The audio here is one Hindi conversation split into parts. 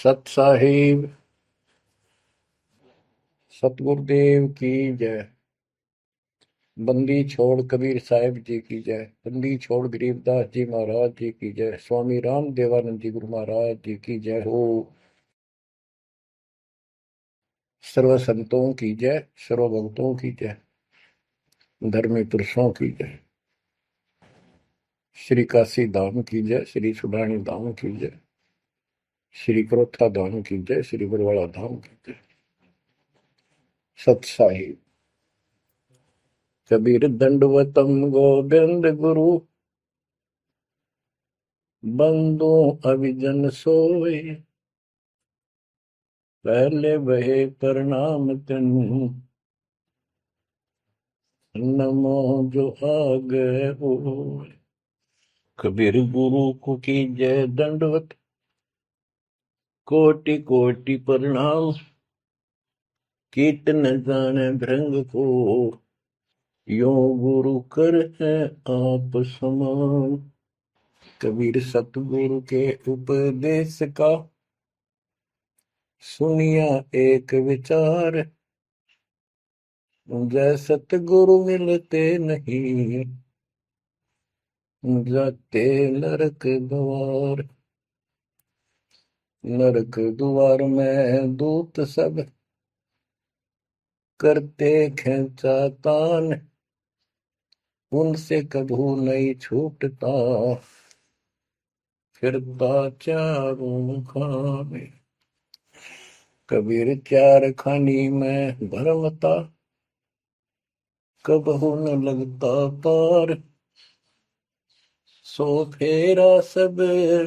सत साहिब सतगुरुदेव की जय। बंदी छोड़ कबीर साहिब जी की जय। बंदी छोड़ गरीबदास जी महाराज जी की जय। स्वामी राम देवानंद जी गुरु महाराज जी की जय हो। सर्व संतों की जय, सर्व भक्तों की जय, धर्मी पुरुषों की जय। श्री काशी धाम की जय, श्री सुडानी धाम की जय, श्री क्रोथा धाम की जय, श्री बरवाड़ा धाम की जय। सत साहिब कबीर दंडवतम गोविंद गुरु, बंदो अभिजन सोए, पहले बहे प्रणाम तिन, नमो जो आगे हो। कबीर गुरु को की जय दंडवत, कोटि कोटि प्रणाम, कीर्तन जाने भृंग को, यो गुरु कर है आप समान। कबीर सतगुरु के उपदेश का, सुनिया एक विचार, जय सतगुरु मिलते नहीं, जाते नरक द्वार। नरक द्वार में दूत सब, करते खेचा तान, उनसे कभू नहीं छूटता, फिरता चारों खाने। कबीर चार खानी में भरमता, कबहू न लगता पार, सो फेरा सब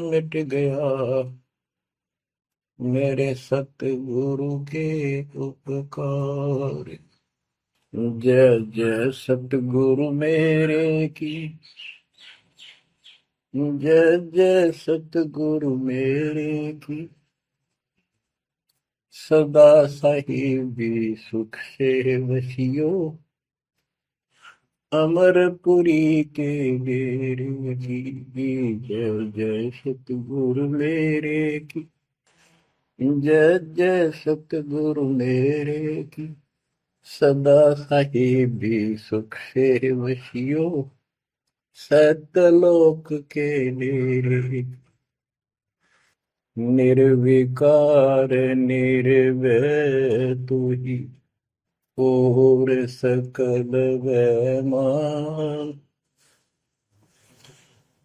मिट गया, मेरे सतगुरु के उपकार। जय जय सतगुरु मेरे की, जय जय सतगुरु मेरे की, सदा साहिबी सुख से वसियो, अमरपुरी के डेरे की। जय जय सतगुरु मेरे की, जय जय सतगुरु मेरे की, सदा साहिबी सुख से वसियो, सतलोक के डेरे। निर्विकार निर्भय तू ही, और सकल वैमान,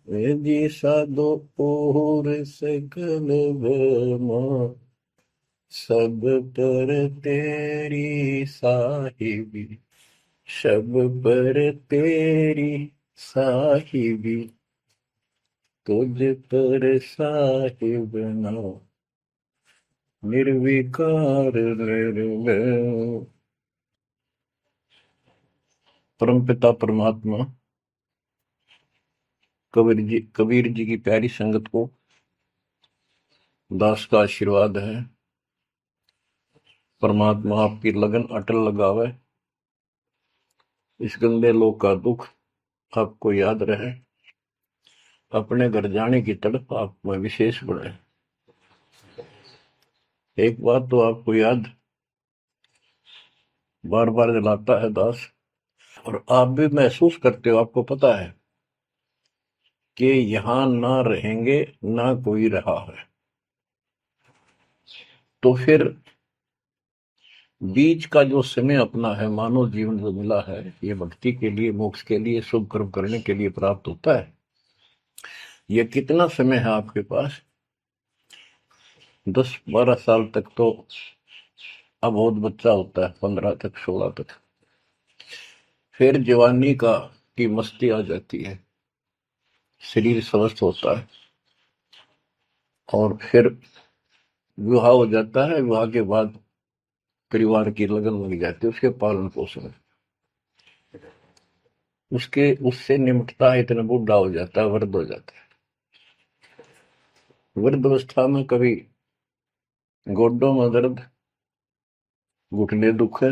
जी साधो और सकल वैमान, सब पर तेरी साहिबी, सब पर तेरी साहिबी, तुझ पर साहिब ना, निर्विकार निर्भय। परमपिता परमात्मा कबीर जी की प्यारी संगत को दास का आशीर्वाद है। परमात्मा आपकी लगन अटल लगावे, इस गंदे लोक का दुख आपको याद रहे, अपने घर जाने की तड़प आप में विशेष बढ़े। एक बात तो आपको याद बार बार दिलाता है दास, और आप भी महसूस करते हो, आपको पता है कि यहां ना रहेंगे ना कोई रहा है, तो फिर बीच का जो समय अपना है, मानव जीवन जो मिला है, ये भक्ति के लिए, मोक्ष के लिए, शुभ कर्म करने के लिए प्राप्त होता है। ये कितना समय है आपके पास? 10-12 साल तक तो अब बहुत बच्चा होता है, 15 तक, 16 तक, फिर जवानी की मस्ती आ जाती है, शरीर स्वस्थ होता है, और फिर विवाह हो जाता है। विवाह के बाद परिवार की लगन लग जाती है, उसके पालन पोषण, उससे निमटता है, इतना बूढ़ा हो जाता है, वृद्ध हो जाता है। वृद्धावस्था में कभी गोड्डों में दर्द, घुटने दुख है,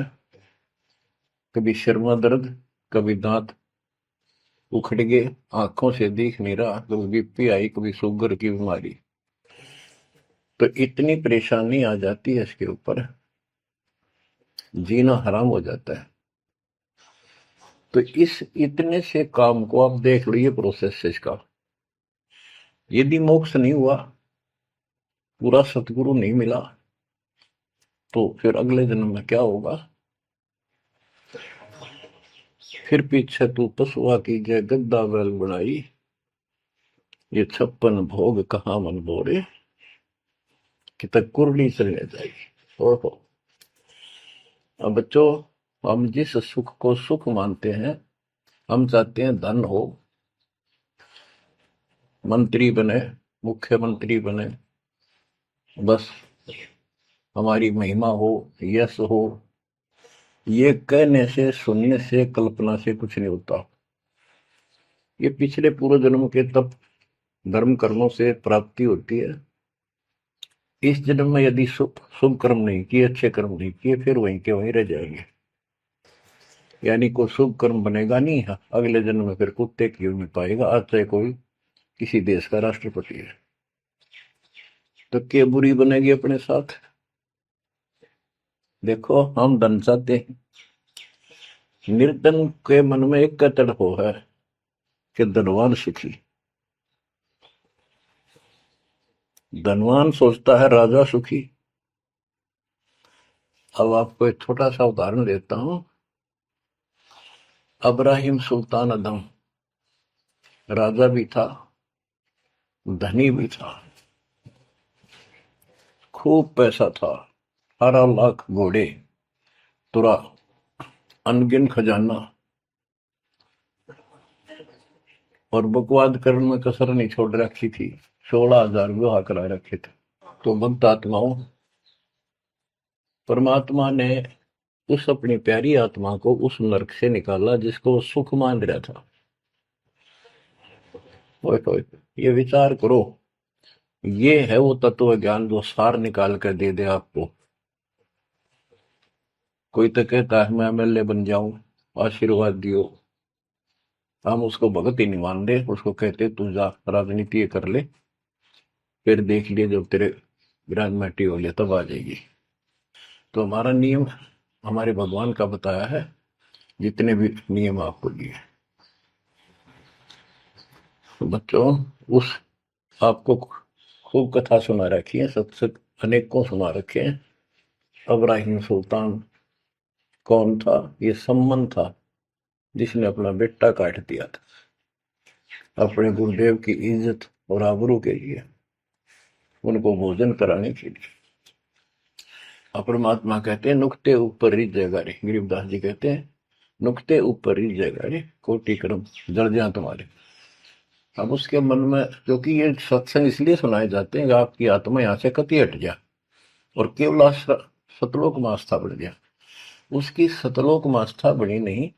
कभी सिर में दर्द, कभी दांत उखड़ गए, आंखों से दिख नहीं रहा, कभी बीपी आई, कभी शुगर की बीमारी। तो इतनी परेशानी आ जाती है इसके ऊपर, जीना हराम हो जाता है। तो इस इतने से काम को आप देख लो, ये प्रोसेस है इसका। यदि मोक्ष नहीं हुआ, पूरा सतगुरु नहीं मिला, तो फिर अगले जन्म में क्या होगा? फिर पीछे तू पशुआ की जय गद्दा बैल बनाई, ये 56 भोग कहाँ मन बोरे, कि तक कुरली चलने जाएगी। ओहो। अब बच्चों, हम जिस सुख को सुख मानते हैं, हम चाहते हैं धन हो, मंत्री बने, मुख्यमंत्री बने, बस हमारी महिमा हो, यश हो। ये कहने से, सुनने से, कल्पना से कुछ नहीं होता। ये पिछले पूर्व जन्म के तप धर्म कर्मों से प्राप्ति होती है। इस जन्म में यदि शुभ कर्म नहीं किए, अच्छे कर्म नहीं किए, फिर वहीं के वहीं रह जाएंगे। यानी कोई शुभ कर्म बनेगा नहीं है, अगले जन्म में फिर कुत्ते की में पाएगा, आज चाहे कोई किसी देश का राष्ट्रपति है। तो क्या बुरी बनेगी अपने साथ? देखो, हम धन चाहते हैं, निर्धन के मन में एक का तड़प है कि धनवान सुखी। धनवान सोचता है राजा सुखी। अब आपको एक छोटा सा उदाहरण देता हूं। अब्राहिम सुल्तान अदम राजा भी था, धनी भी था, खूब पैसा था, 18 लाख घोड़े, तुरा, अनगिन खजाना, और बकवाद करने में कसर नहीं छोड़ रखी थी। 16,000 विवाह करा रखे थे। तो भक्त आत्माओं, परमात्मा ने उस अपनी प्यारी आत्मा को उस नरक से निकाला जिसको वो सुख मान रहा था। ओए ओए, ये विचार करो, ये है वो तत्व ज्ञान जो सार निकाल कर दे दे आपको। कोई तो कहता है मैं एमएलए बन जाऊं, आशीर्वाद दियो। हम उसको भगत ही नहीं मान रहे, उसको कहते तू जा राजनीति कर ले, फिर देख लिए जब तेरे ग्रांड हो लिया तब आ जाएगी। तो हमारा नियम हमारे भगवान का बताया है, जितने भी नियम आपको दिए। तो बच्चों, उस आपको खूब कथा सुना रखी है, सत्संग अनेकों सुना रखे हैं। अब्राहिम सुल्तान कौन था? ये सम्मन था जिसने अपना बेटा काट दिया था अपने गुरुदेव की इज्जत और आबरू के लिए, उनको भोजन कराने के लिए। परमात्मा कहते हैं नुक्ते ऊपर रिझ जाएगा रे, गरीबदास जी कहते हैं नुक्ते ऊपर रिझ जाएगा रे, कोटि कर्म जड़ जाए तुम्हारे। अब उसके मन में, क्योंकि ये सत्संग इसलिए सुनाए जाते हैं कि आपकी आत्मा यहाँ से कति हट जाए और केवल सतलोक में आस्था बढ़ जाए। उसकी सतलोक में आस्था बनी नहीं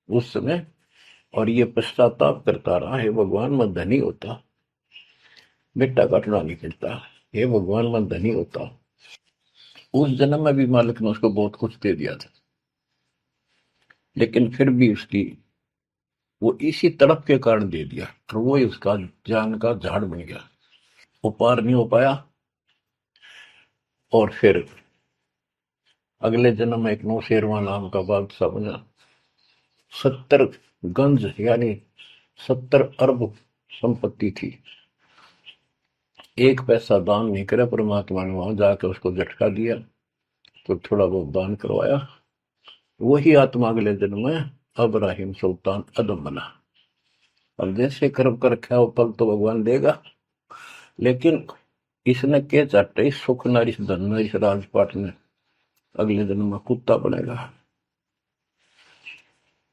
उस समय, और ये पश्चाताप करता रहा, हे भगवान मैं धनी होता, बेटा काटना नहीं पड़ता, हे भगवान मैं धनी होता। उस जन्म में भी मालिक ने उसको बहुत कुछ दे दिया था, लेकिन फिर भी उसकी वो इसी तड़प के कारण दे दिया, और वो ही उसका जान का झाड़ बन गया। वो पार नहीं हो पाया, और फिर अगले जन्म में एक नौशेरवा नाम का बादशाह बना। 70 गंज यानी 70 अरब संपत्ति थी। एक पैसा दान नहीं करे, परमात्मा ने वहां जाकर उसको झटका दिया, तो थोड़ा बहुत दान करवाया। वही आत्मा अगले जन्म में अब्राहिम सुल्तान अदम बना। अब जैसे कर्म कर रखा है वो फल तो भगवान देगा, लेकिन इसने के चाटे इस सुख न, इस धन न, इस राजपाट में अगले जन्म में कुत्ता बनेगा।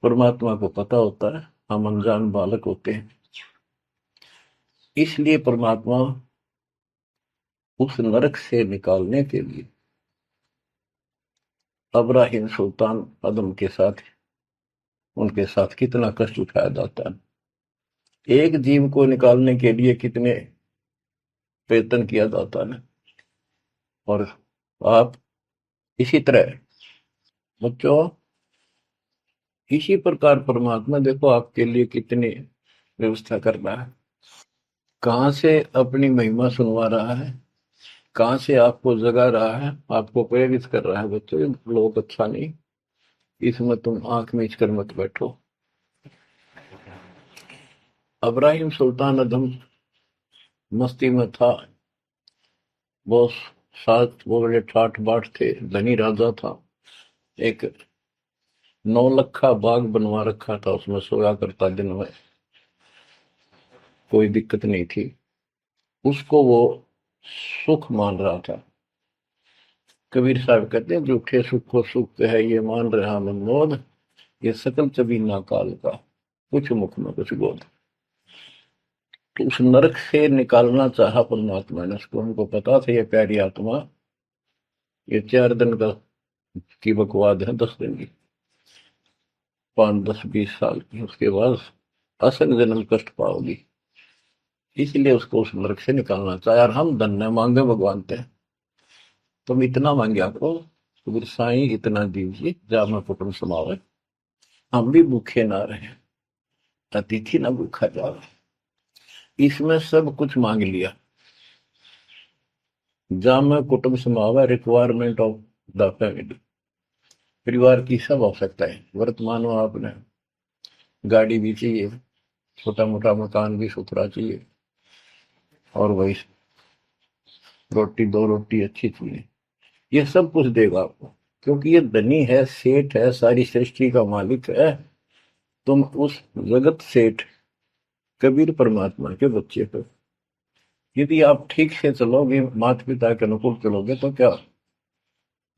परमात्मा को पता होता है हम अनजान बालक होते हैं, इसलिए परमात्मा उस नरक से निकालने के लिए अब्राहिम सुल्तान अदम के साथ, उनके साथ कितना कष्ट उठाया जाता है। एक जीव को निकालने के लिए कितने प्रयत्न किया जाता है। और आप इसी तरह बच्चों, इसी प्रकार परमात्मा देखो आपके लिए कितनी व्यवस्था कर रहा है, कहां से अपनी महिमा सुनवा रहा है, कहाँ से आपको जगा रहा है, आपको प्रेरित कर रहा है बच्चों, ये लोग अच्छा नहीं, इसमें तुम आंख मीच कर मत बैठो। अब्राहिम सुल्तान अदम मस्ती में था, वो साथ वो बड़े ठाठ बाट थे, धनी राजा था। एक 9 लखा बाग बनवा रखा था, उसमें सोया करता दिन में, कोई दिक्कत नहीं थी उसको, वो सुख मान रहा था। कबीर साहब कहते हैं, झूठे सुख को सुख है ये मान रहा मनमोद, ये सकल चबीना काल का, कुछ मुख में कुछ बोध। तो उस नरक से निकालना चाहा परमात्मा ने उसको, हमको पता था ये प्यारी आत्मा, ये 4 दिन का की बकवाद है, 10 दिन की, 5, 10, 20 साल की, उसके बाद असंग जन्म कष्ट पाओगी, इसलिए उसको उस नरक से निकालना चाहे। और हम धन्य मांगे भगवान थे, तुम इतना मांगे आपको, तो साईं इतना दीजिए जा मैं कुटुंब समावे, हम भी भूखे ना रहे, अतिथि ना भूखा जावे। इसमें सब कुछ मांग लिया, जा मैं कुटुंब समावे, रिक्वायरमेंट ऑफ द फैमिली, परिवार की सब आवश्यकताएं। वर्तमान में आपने गाड़ी भी चाहिए, छोटा मोटा मकान भी सुथरा चाहिए, और वही रोटी 2 रोटी अच्छी चाहिए, ये सब कुछ देगा आपको, क्योंकि ये धनी है, सेठ है, सारी सृष्टि का मालिक है। तुम उस जगत सेठ कबीर परमात्मा के बच्चे हो। यदि आप ठीक से चलोगे, माता पिता के अनुकूल चलोगे, तो क्या,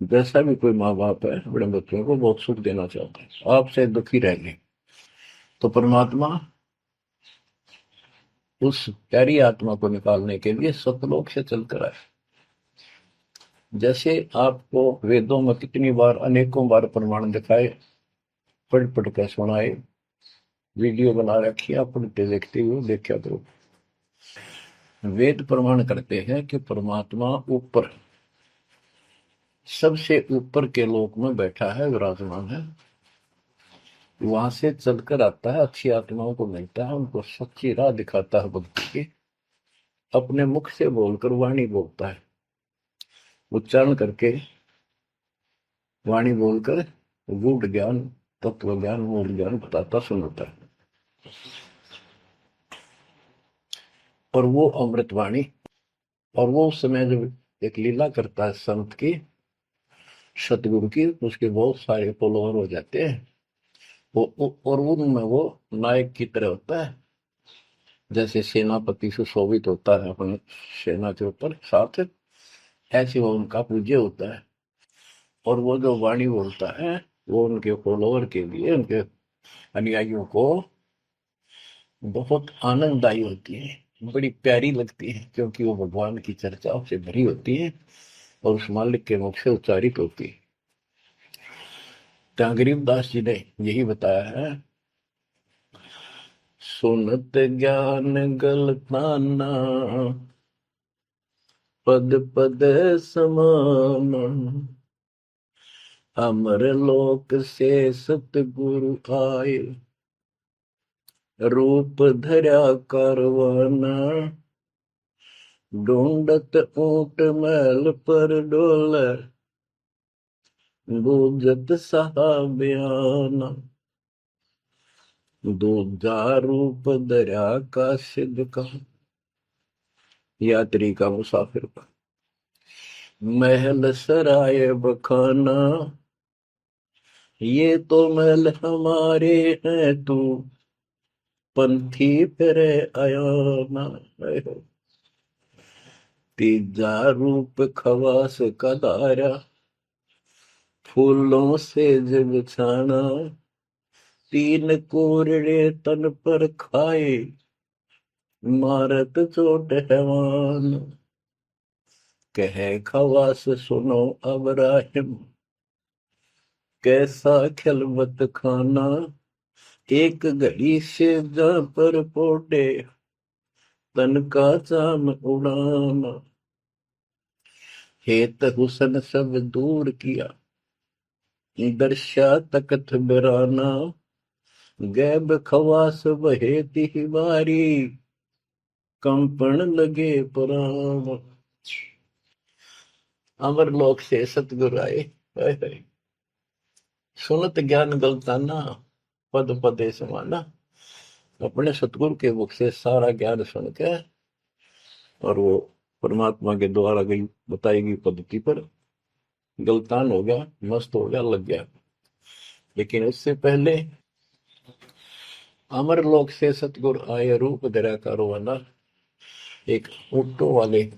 जैसा भी कोई माँ बाप है अपने बच्चों को बहुत सुख देना चाहता है, आपसे दुखी रहेंगे, तो परमात्मा उस प्यारी आत्मा को निकालने के लिए सतलोक से चलकर आए। जैसे आपको वेदों में कितनी बार, अनेकों बार प्रमाण दिखाए, पढ़ पढ़ कर सुनाए, वीडियो बना रखी, आप पढ़ते देखते हुए देखा करो। वेद प्रमाण करते हैं कि परमात्मा ऊपर, सबसे ऊपर के लोक में बैठा है, विराजमान है, वहां से चलकर आता है, अच्छी आत्माओं को मिलता है, उनको सच्ची राह दिखाता है भक्ति की, अपने मुख से बोलकर वाणी बोलता है, उच्चारण करके वाणी बोलकर गूढ़ ज्ञान, तत्व ज्ञान, मूल ज्ञान बताता सुनाता है। और वो अमृतवाणी, और वो उस समय जब एक लीला करता है संत की, सतगुरु की, उसके बहुत सारे फॉलोअर हो जाते हैं, और उनमें वो नायक की तरह होता है, जैसे सेनापति सुशोभित होता है अपने सेना के ऊपर साथ, ऐसे वो उनका पूज्य होता है। और वो जो वाणी बोलता है, वो उनके फॉलोअर के लिए, उनके अनुयायियों को बहुत आनंददायी होती है, बड़ी प्यारी लगती है, क्योंकि वो भगवान की चर्चाओं से भरी होती है और उस मालिक के मुख से उच्चारित होती है। तो गरीबदास जी ने यही बताया है, सुनत ज्ञान गलताना, पद पद समान, अमर लोक से सतगुरु आए, रूप धरा करवाना, ढूंढत ऊंट मैल पर डोले, बूझत साहबियाना, दूजा रूप दरिया का सिद्ध का, यात्री का, मुसाफिर का, महल सराय बखाना, ये तो महल हमारे हैं, तू पंथी फिरे अयाना। तीजा रूप खवास का दायरा, फूलों से जब छाना, 3 कोरड़े तन पर खाए, मारत चोट हैवान, कहे खवास सुनो अब राहिम, कैसा खिलवत खाना, एक घड़ी से जा पर पोटे, तन का चाम उड़ाना, हेत हुसन सब दूर किया, दर्शा तकत बिराना, गैब खवास बहे तिहवारी, कंपन लगे पुराण। अमर लोक से सतगुरु आए, हाय हाय। सुनत ज्ञान गलताना, पद पदे समाना। अपने सतगुरु के मुख से सारा ज्ञान सुन के और वो परमात्मा के द्वारा गई बताई गई पद्धति पर गलतान हो गया, मस्त हो गया, लग गया। लेकिन उससे पहले अमर लोक से सतगुरु आए, रूप धरा कारोबाना। एक ऊँटों वाले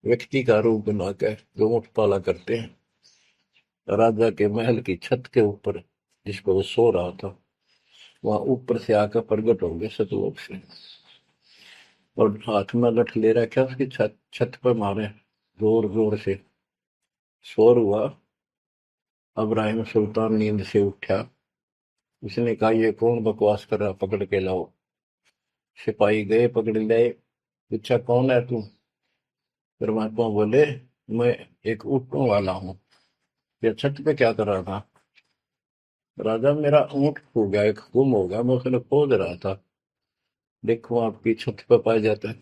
व्यक्ति का रूप बनाकर जो ऊँट पाला करते हैं, राजा के महल की छत के ऊपर जिस पर वो सो रहा था, वहां ऊपर से आकर प्रकट होंगे सतलोक से, और हाथ में लठ ले रखा, उसकी छत छत पर मारे जोर जोर से। शोर हुआ। अब्राहिम सुल्तान नींद से उठा। उसने कहा, ये कौन बकवास कर रहा, पकड़ के लाओ। सिपाही गए, पकड़ लाए। पूछा, कौन है तू? परमात्मा बोले, मैं एक ऊँटों वाला हूँ। ये छत पे क्या कर रहा था? राजा, मेरा ऊँट खो गया, एक गुम हो गया, मैं उसने खोज रहा था, देखो आपकी छत पे पाया जाता है।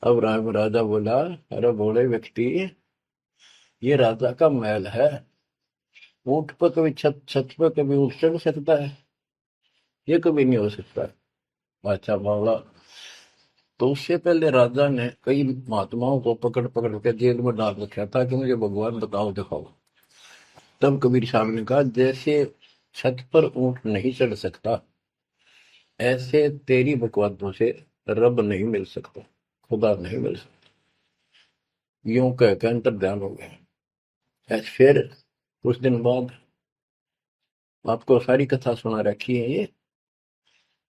अब राजा बोला, अरे भोले व्यक्ति, ये राजा का महल है, ऊँट पर कभी छत छत पर कभी ऊँट चढ़ सकता है? ये कभी नहीं हो सकता। अच्छा बावला। तो उससे पहले राजा ने कई महात्माओं को पकड़ पकड़ के जेल में डाल रखा था कि मुझे भगवान बताओ, दिखाओ। तब कबीर साहब ने कहा, जैसे छत पर ऊँट नहीं चढ़ सकता, ऐसे तेरी बकवादों से रब नहीं मिल सकता, खुदा नहीं मिल सकता। यूं कहकर अंतर ध्यान हो गया। ऐसे फिर कुछ दिन बाद आपको सारी कथा सुना रखी है। ये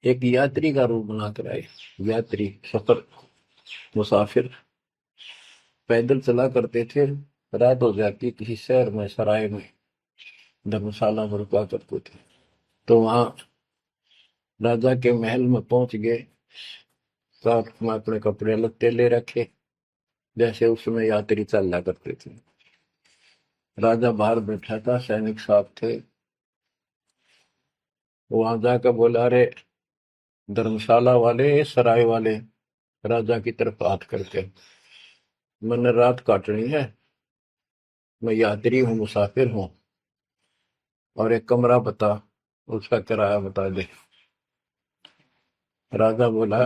एक यात्री का रूप बनाकर आए। यात्री, सफर, मुसाफिर पैदल चला करते थे। रात हो जाती, किसी शहर में, सराय में, धर्मशाला में रुका करते थे। तो वहां राजा के महल में पहुंच गए। साथ में अपने कपड़े लत्ते ले रखे, जैसे उसमें यात्री चला करते थे। राजा बाहर बैठा था, सैनिक साथ थे। वहां जाकर बोला, अरे धर्मशाला वाले, सराय वाले, राजा की तरफ हाथ करके, मैंने रात काटनी है, मैं यात्री हूँ, मुसाफिर हूँ, और एक कमरा बता, उसका किराया बता दे। राजा बोला,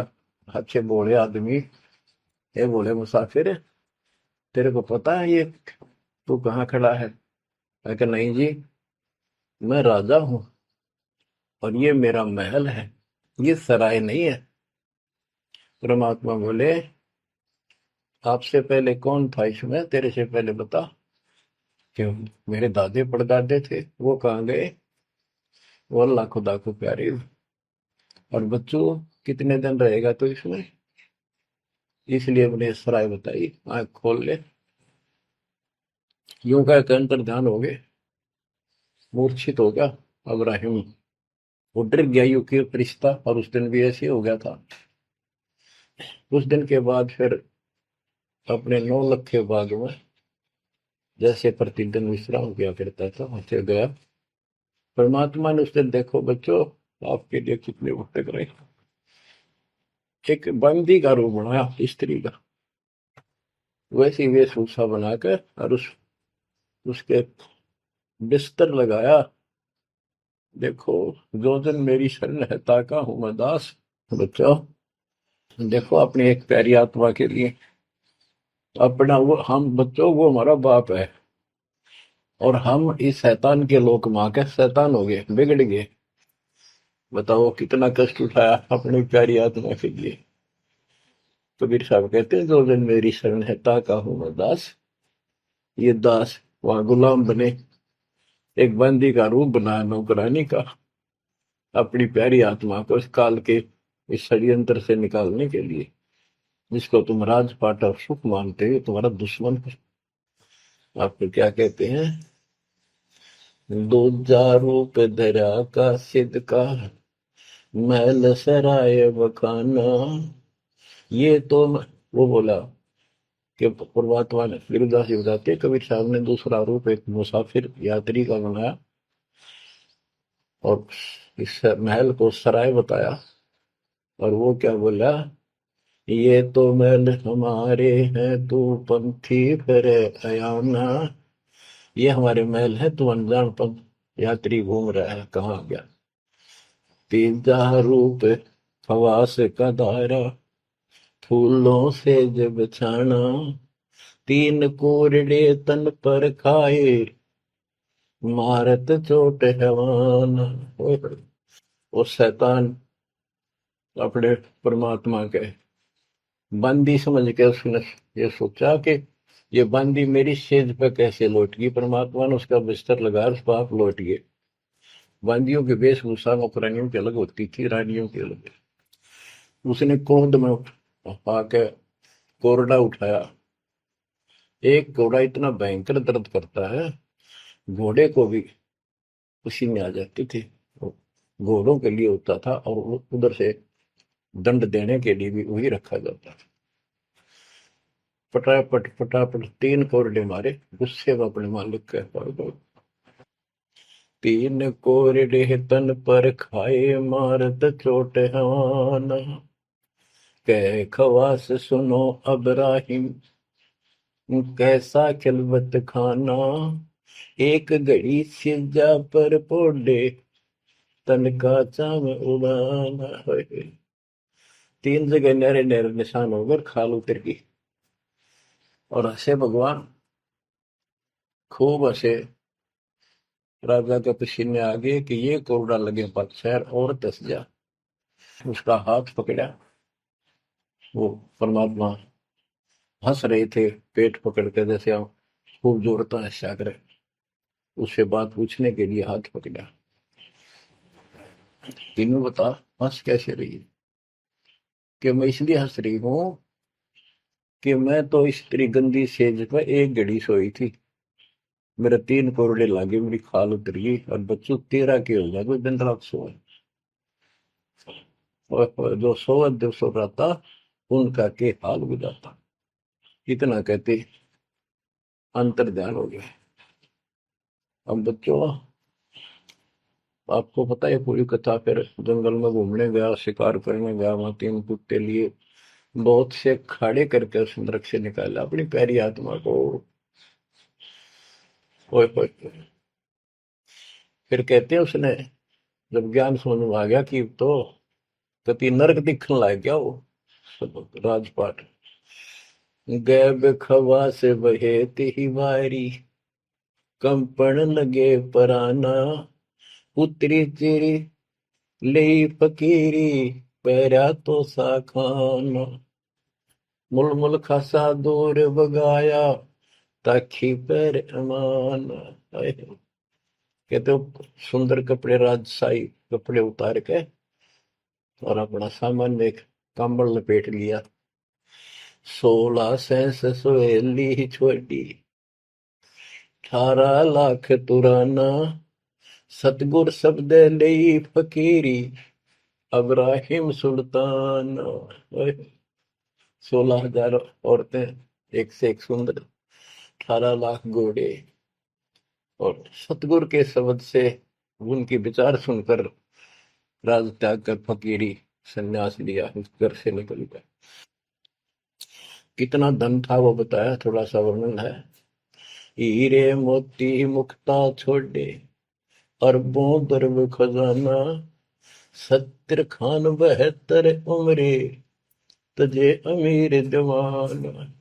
अच्छे बोले आदमी, ये बोले मुसाफिर, तेरे को पता है ये तू कहाँ खड़ा है? मैं कहा, नहीं जी, मैं राजा हूँ और ये मेरा महल है, ये सराय नहीं है। परमात्मा बोले, आपसे पहले कौन था इसमें, तेरे से पहले बता। क्यों? मेरे दादे परदादे थे, वो कहाँ गए? वो अल्लाह खुदा को प्यारे। और बच्चों, कितने दिन रहेगा तो इसमें? इसलिए मैंने सराय बताई, आंख खोल ले। यूं का अंतर ध्यान हो गए, मूर्छित हो गया अब्राहिम। वो डर गया, यू की रिश्ता, और उस दिन भी ऐसे हो गया था। उस दिन के बाद फिर अपने 9 लखे बाग में जैसे प्रतिदिन विश्राम किया करता था, वैसे गया। परमात्मा ने उस दिन, देखो बच्चों, आपके लिए कितने भटक रहे, एक बंदी का रूप बनाया, स्त्री का, वैसी वेशभूषा बनाकर, और उसके बिस्तर लगाया। देखो, जो दिन मेरी शरण है, ताका हूं मैं दास। बच्चों, देखो अपनी एक प्यारी आत्मा के लिए अपना, वो हम बच्चों, वो हमारा बाप है, और हम इस शैतान के लोक मां के शैतान हो गए, बिगड़ गए। बताओ कितना कष्ट उठाया अपनी प्यारी आत्मा के लिए। कबीर साहब कहते हैं, जो दिन मेरी शरण है, ताका हूं मैं दास। ये दास वहां गुलाम बने, एक बंदी का रूप बनाया नौकरानी का, अपनी प्यारी आत्मा को इस काल के इस षड्यंत्र से निकालने के लिए। जिसको तुम राजपाट और सुख मानते हो, तुम्हारा दुश्मन है। आपको क्या कहते हैं? दूजा रूप धरा का सिद्ध का, महल सराय बखाना। ये तो वो बोला कि परमात्मा ने, गिरिदास जी बताते हैं, कबीर साहब ने दूसरा रूप एक मुसाफिर यात्री का बनाया, और इस महल को सराय बताया। और वो क्या बोला ये तो महल हमारे हैं, तू पंथी फिर अयाना। ये हमारे महल है, तू अनजान पंथ यात्री घूम रहा है, कहाँ गया। तीजा रूप खवास का दायरा, फूलों से जब छाना। तीन कोरडे तन पर खाए, मारत चोट हैवान। वो शैतान अपने परमात्मा के बंदी समझ के उसने ये सोचा कि ये बंदी मेरी सेज पे कैसे लौट गई। परमात्मा ने उसका बिस्तर लगा, उस पाप लौट गए। बंदियों की वेशभूषा नौकरानियों की अलग होती थी, रानियों की अलग। उसने क्रोध में आके कोरडा उठाया। एक घोड़ा इतना भयंकर दर्द करता है, घोड़े को भी पसीने आ जाते थे। घोड़ों के लिए होता था, और उधर से दंड देने के लिए भी वही रखा जाता था। फटाफट फटाफट तीन कोरडे मारे, गुस्से में अपने मालिक के पास गए। तीन कोरडे तन पर खाए, मारत चोट हवान। कह खवास सुनो अबराहिम, कैसा खिलवत खाना। एक घड़ी सिजा पर पोडे, तन का चाम उड़ाना। तीन जगह नहरे नहरे निशान होकर खाल उतर गई। और हंसे भगवान, खूब हंसे। राजा के पसीने आ गए कि ये कोरडा लगे पर शहर और दस जा। उसका हाथ पकड़ा। वो परमात्मा हंस रहे थे, पेट पकड़ के, जैसे हम खूब जोरता हंसा करे। उससे बात पूछने के लिए हाथ पकड़ा। तीनों बता, हंस कैसे रही है। कि मैं इसलिए हंस रही हूं कि मैं तो इस तेरी गंदी सेज पर एक घड़ी सोई थी, मेरे तीन कोरडे लागे, मेरी खाल उतर गई, और बच्चों तेरा के हो गया कोई दिन रात सोए। और जो सोवत दिवसों रहता, उनका के हाल बुझाता। इतना कहते अंतर ध्यान हो गया। अब बच्चों, आपको पता है पूरी कथा। फिर जंगल में घूमने गया, शिकार करने गया, वहां तीन कुत्ते लिए, बहुत से खाड़े करके उस नरक से निकाला अपनी प्यारी आत्मा को। ओए ओए। फिर कहते हैं उसने जब ज्ञान समझ में आ गया कि तो कति नरक दिखने लग गया वो राजपाट। गैब खवा से बहे ही वारी, कंपन लगे पराना। उतरी चिरी ले फकीरी, पैरा तो सा खाना। मुलमुल खासा दूर बगाया, ताखी पैर अमान। कहते हो सुंदर कपड़े, राजशाही कपड़े उतार के, और अपना सामान एक कंबल लपेट लिया। 16 सहेली छोटी, 18 लाख तुराना। सतगुर शब्द लई फकीरी, अब्राहिम सुल्तान। 16,000 औरतें, एक से एक सुंदर, 18 लाख घोड़े, और सतगुरु के शब्द से उनकी विचार सुनकर राज त्याग कर फकीरी संन्यास लिया, उस घर से निकल गया। कितना धन था वो बताया, थोड़ा सा वर्णन है। हीरे मोती मुक्ता छोड़े, अरबों दरब खजाना। 70 खान 72 उम्रे, तजे अमीर जवान।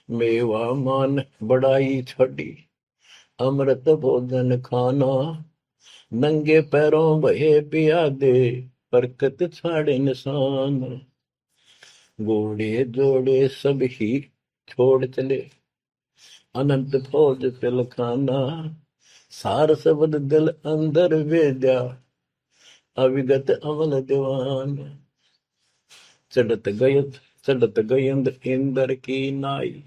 मेवा मान बड़ाई छड़ी, अमृत भोजन खाना। नंगे पैरों बहे पियादे, बरकत छाड़े निशान। घोड़े जोड़े सब ही छोड़ चले, अनंत फौज तिलखाना। सार शब्द दिल अंदर वेद्या, अविगत अमल दीवान। चढ़त गयत चढ़त गयंद इंद्र की नाई,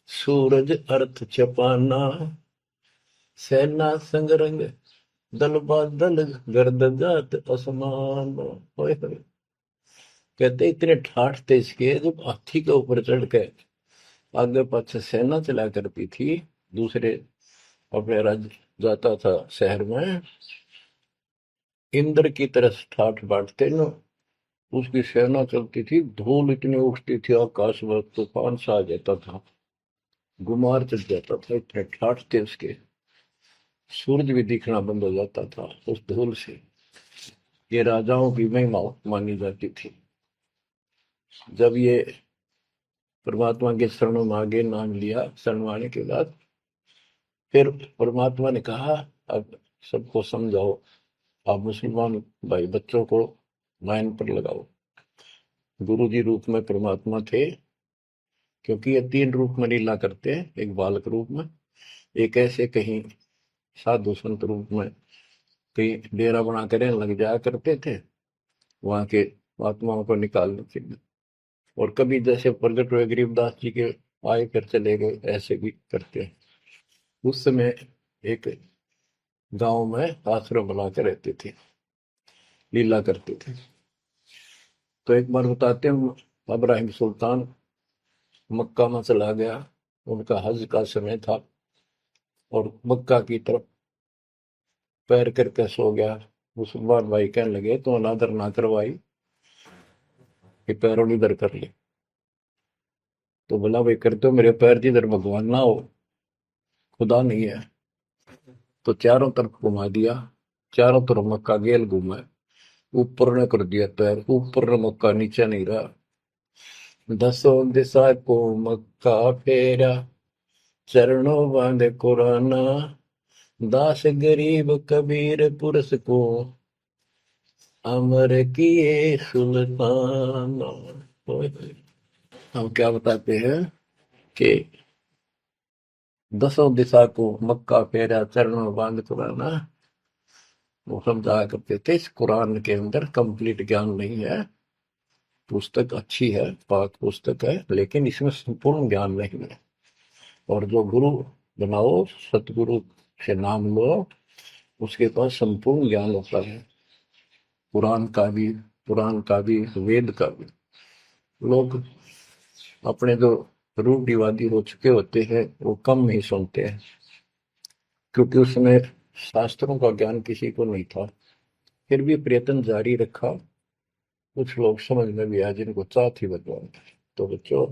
सूरज अर्थ छपाना। सेना संगरंग दल बादल, गर्द जात असमान। होए होए। कहते इतने ठाठ थे इसके, जब हाथी के ऊपर चढ़ के आगे पाछे सेना चला करती थी, दूसरे अपने राज्य जाता था शहर में, इंद्र की तरह ठाठ बांटते न। उसकी सेना चलती थी, धूल इतनी उठती थी आकाश में, तूफान सा आ जाता था, गुमार चढ़ जाता था, इतने ठाठ थे उसके, सूरज भी दिखना बंद हो जाता था उस धूल से। ये राजाओं की महिमा मानी जाती थी। जब ये परमात्मा के शरणों में आगे नाम लिया, शरण आने के बाद फिर परमात्मा ने कहा, अब सबको समझाओ, आप मुसलमान भाई बच्चों को लाइन पर लगाओ। गुरु जी रूप में परमात्मा थे, क्योंकि ये तीन रूप में लीला करते हैं, एक बालक रूप में, एक ऐसे कहीं साधु संत रूप में कहीं डेरा बना कर लग जाया करते थे वहां के आत्माओं को निकालने के लिए, और कभी जैसे प्रगट हुए गरीबदास जी के आए फिर चले गए, ऐसे भी करते हैं। उस समय एक गांव में आश्रम बना के रहते थे, लीला करते थे। तो एक बार बताते हैं, इब्राहिम सुल्तान मक्का में चला गया, उनका हज का समय था, और मक्का की तरफ पैर करके सो गया। मुसलमान भाई कहने लगे तो अनादर ना करवाई, कि पैरों इधर कर ले। तो बोला, भाई करते हो मेरे पैर जिधर भगवान ना हो, खुदा नहीं है। तो चारों तरफ घुमा दिया, चारों तरफ मक्का गेल घूमा, ऊपर ने कर दिया पैर, ऊपर ने मक्का, नीचे नहीं रहा। दसों दिशा को मक्का फेरा, चरणों बांधे कुराना, दास गरीब कबीर पुरस को, अमर किए सुल्तान। हम क्या बताते हैं कि दसों दिशा को मक्का फेरा, चरणों बांध कुराना, वो समझाया करते थे। इस कुरान के अंदर कंप्लीट ज्ञान नहीं है, पुस्तक अच्छी है, पाक पुस्तक है, लेकिन इसमें संपूर्ण ज्ञान नहीं है। और जो गुरु बनाओ, सतगुरु से नाम लो, उसके पास संपूर्ण ज्ञान होता है, कुरान का भी, पुराण का भी, वेद का भी। लोग अपने जो रूढ़िवादी हो चुके होते हैं वो कम ही सुनते हैं, क्योंकि उसमें शास्त्रों का ज्ञान किसी को नहीं था। फिर भी प्रयत्न जारी रखा, कुछ लोग समझ में भी आए जिनको चाह थी भगवान। तो बच्चों,